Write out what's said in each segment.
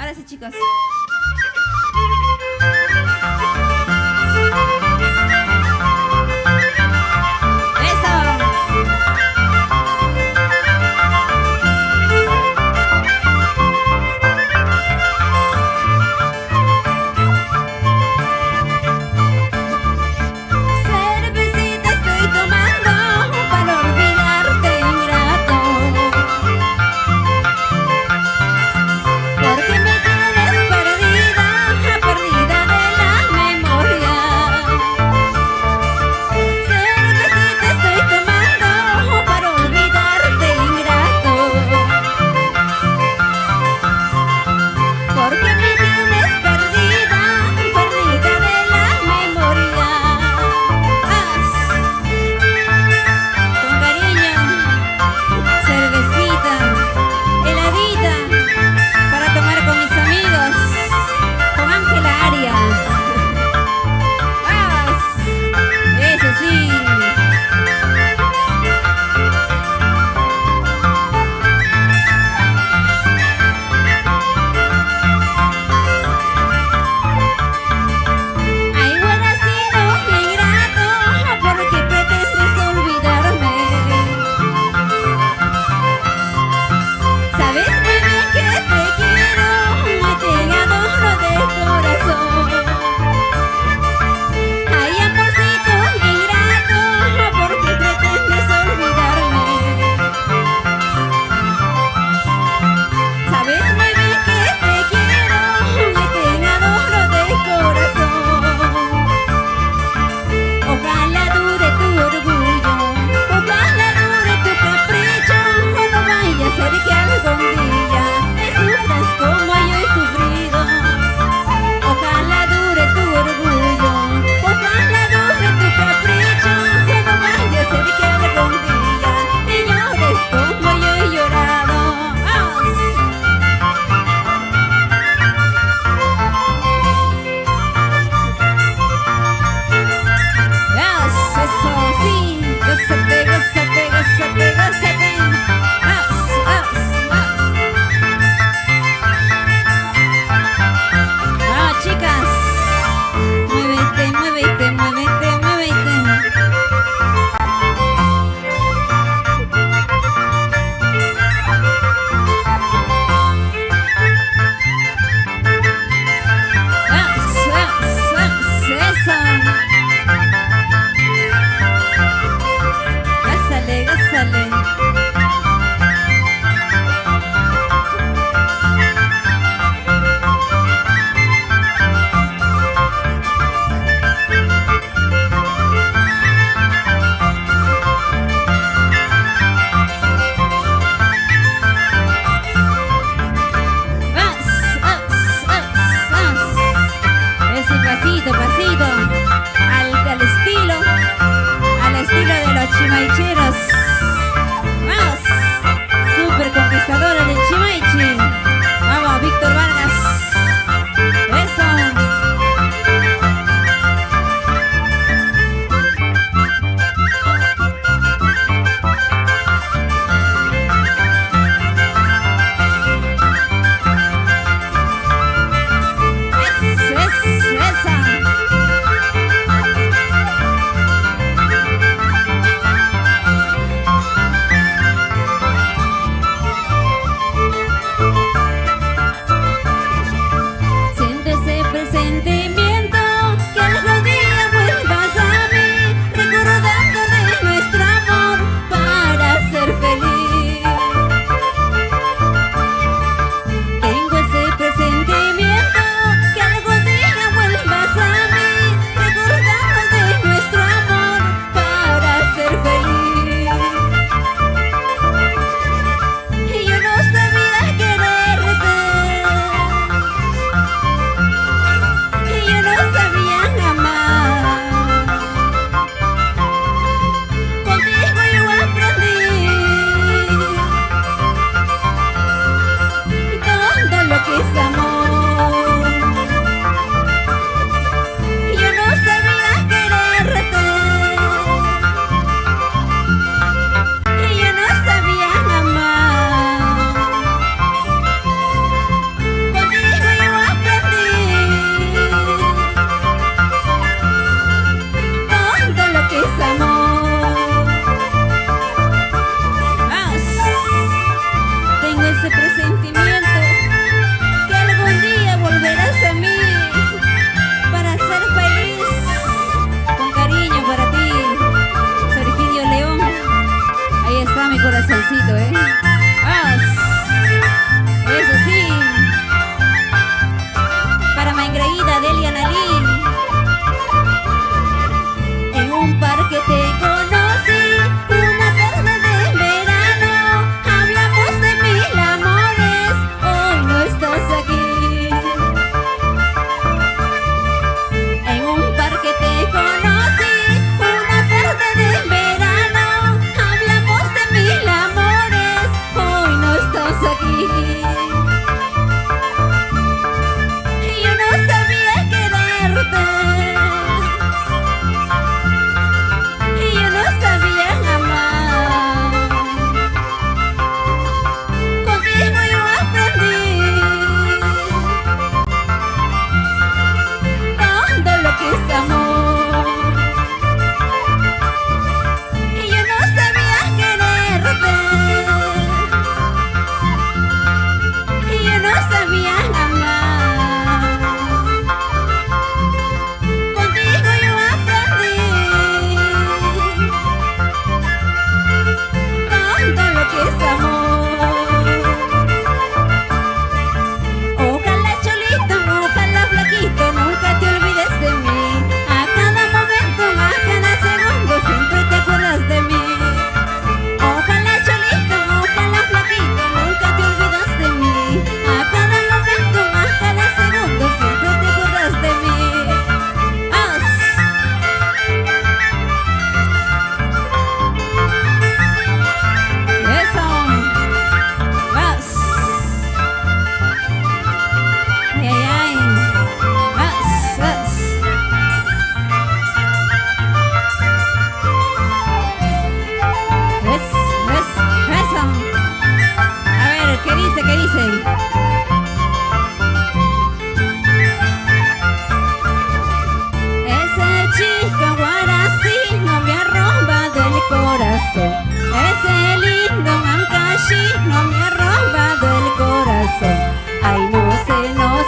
Ahora sí, chicos. Cervecita estoy tomando para olvidarte, ingrato, porque me tienes perdida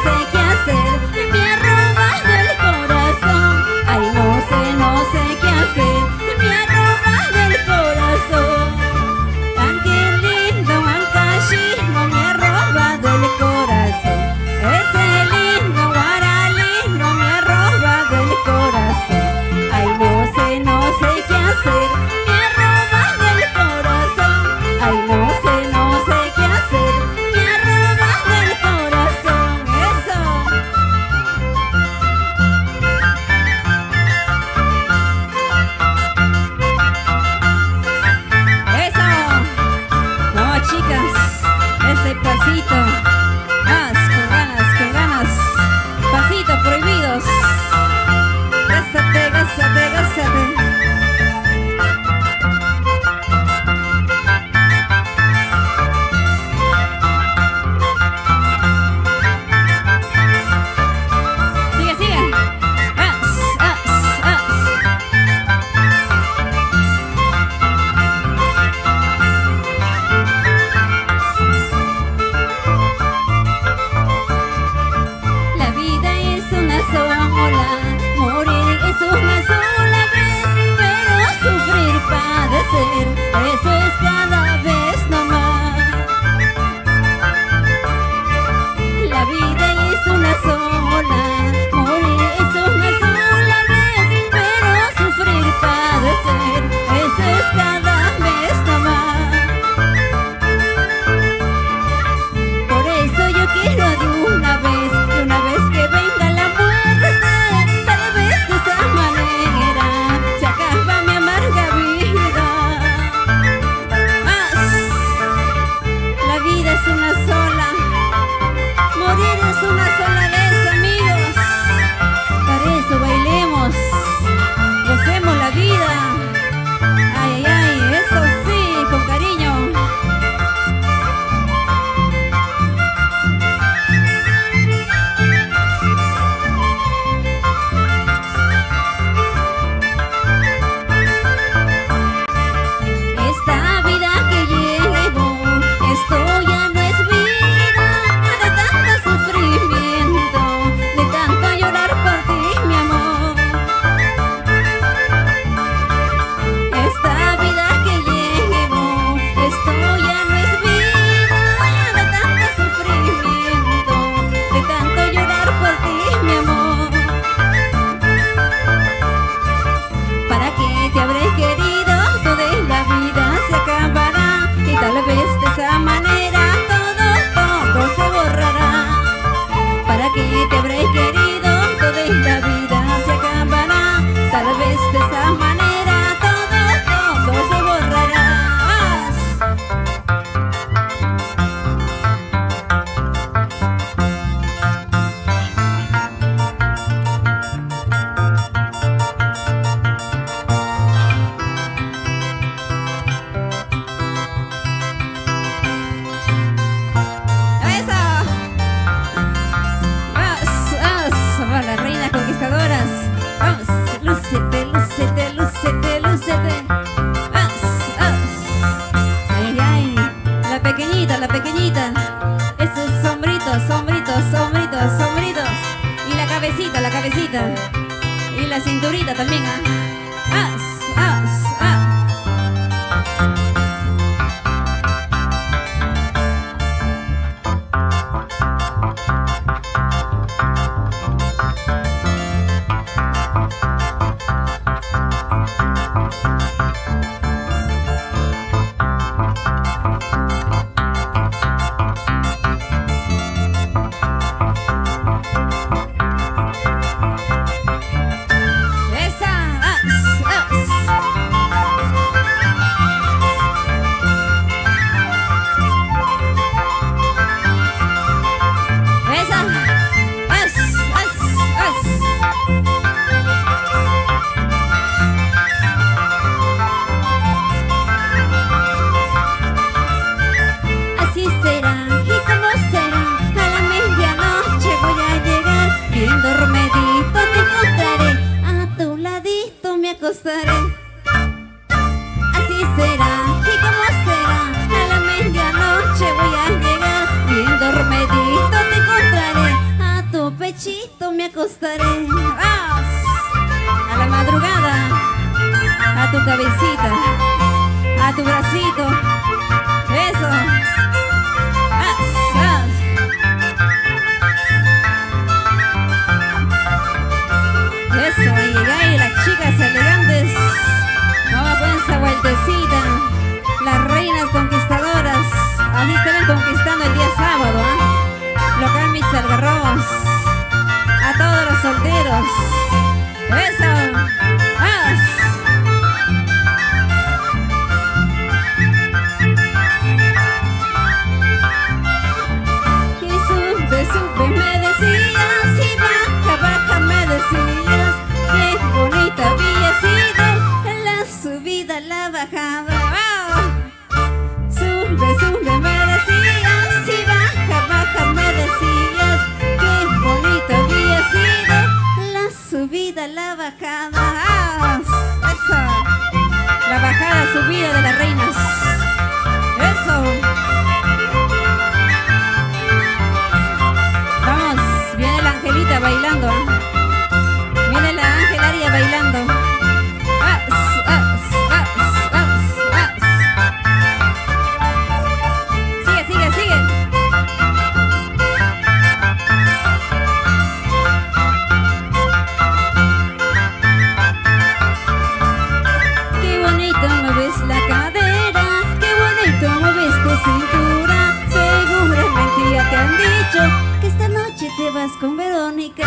sé qué hacer, me ha robado el corazón. Ay, no sé qué hacer, me ha robado el corazón. Ángel lindo, Ancashino, me ha robado el corazón. Ese lindo guaralino me ha robado el corazón. Ay, no sé qué hacer, me ha robado el corazón. Ay, no sé qué hacer, me ha robado el corazón. Eso. Eso. Vamos, chicas, ese pasito. Más, con ganas, con ganas. Pasitos prohibidos. Gásate, gásate, gásate. Sigue, sigue. As, as, as. La vida es una sola, morir es una sola vez, pero sufrir, padecer, eso es cada vez nomás. La vida es una sola, morir es una sola vez, pero sufrir, padecer, eso es cada vez nomás. Por eso yo quiero de una vez que venga la muerte, tal vez de esa manera se acaba mi amarga vida. Más, la vida es una sola, morir es una sola vez, amigos. Para eso bailemos, gocemos la vida. Ay, ay, ay, eso sí, con cariño. Esta vida que llevo, esto ya no es vida, de tanto sufrimiento, de tanto llorar por ti, mi amor. Esta vida que llevo, esto ya no es vida, de tanto sufrimiento, de tanto llorar por ti, mi amor. ¿Para qué te habré querido? Toda la vida se acabará y tal vez de esa manera todo se borrará. ¿Para qué te habré querido? Toda la vida se acabará, tal vez de esa manera todo se borrará. ¡Eso! Vamos, las reinas conquistadoras. Vamos, lúcete, lúcete, lúcete, lúcete. Vamos. Ay, ay, la pequeñita, la pequeñita. Esos sombritos, sombritos, sombritos, sombritos. Y la cabecita, la cabecita. Y la cinturita también, ¿ah? Vamos. Esa. lechito me acostaré. ¡Vamos! A la madrugada, a tu cabecita, a tu bracito. Eso. ¡Vas! ¡Vas! Eso, y las chicas elegantes. Vamos con esa vueltecita. Las reinas conquistadoras. Así estarán conquistando el día sábado, ¿eh? Local mis algarrobos. A todos los solteros. Eso. ¡Vamos! Y sube, sube, me decías. Y baja, baja, me decías. Qué bonita había sido en la subida, la bajada. ¡Wow! Sube, sube, me decías. Y baja, baja, me decías. Qué bonita había sido la subida, la bajada. ¡Ah! Eso. La bajada, subida de las reinas. Eso. Vamos, viene la Angelita bailando, ¿eh? Viene la Angelaria bailando. ¡Vas! ¡Vas! ¡Vas! ¡Vas! ¡Vas! Sigue, sigue, sigue. Qué bonito mueves la cadera, qué bonito mueves tu cintura. Seguramente ya te han dicho que esta noche te vas con Verónica.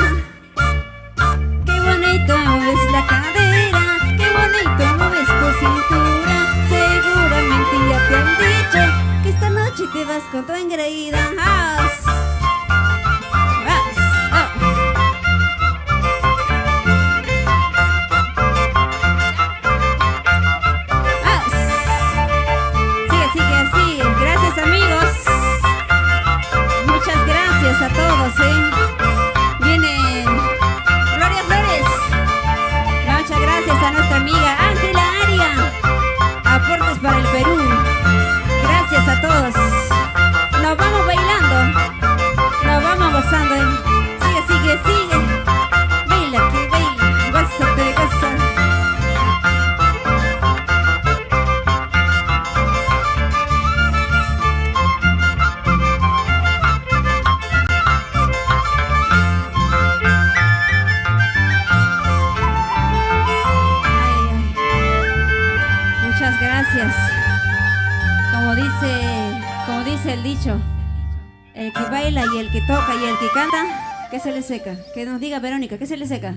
Qué bonito mueves la cadera, qué bonito mueves tu cintura. Seguramente ya te han dicho que esta noche te vas con tu engreída. ¡Vas! ¡Vas! ¡Oh! ¡Vas! Sigue, sigue, sigue. Gracias, amigos. Muchas gracias a todos, ¿eh? Viene Gloria Flores. Muchas gracias a nuestra amiga Ángela Aria. Aportes para el Perú. Gracias a todos. Nos vamos bailando. Nos vamos gozando, ¿eh? Sigue, sigue, sigue. Baila, que baila. Gózate, goza. Ay, ay. Muchas gracias. Como dice el dicho, el que baila y el que toca y el que canta, ¿qué se le seca? Que nos diga Verónica, ¿qué se le seca?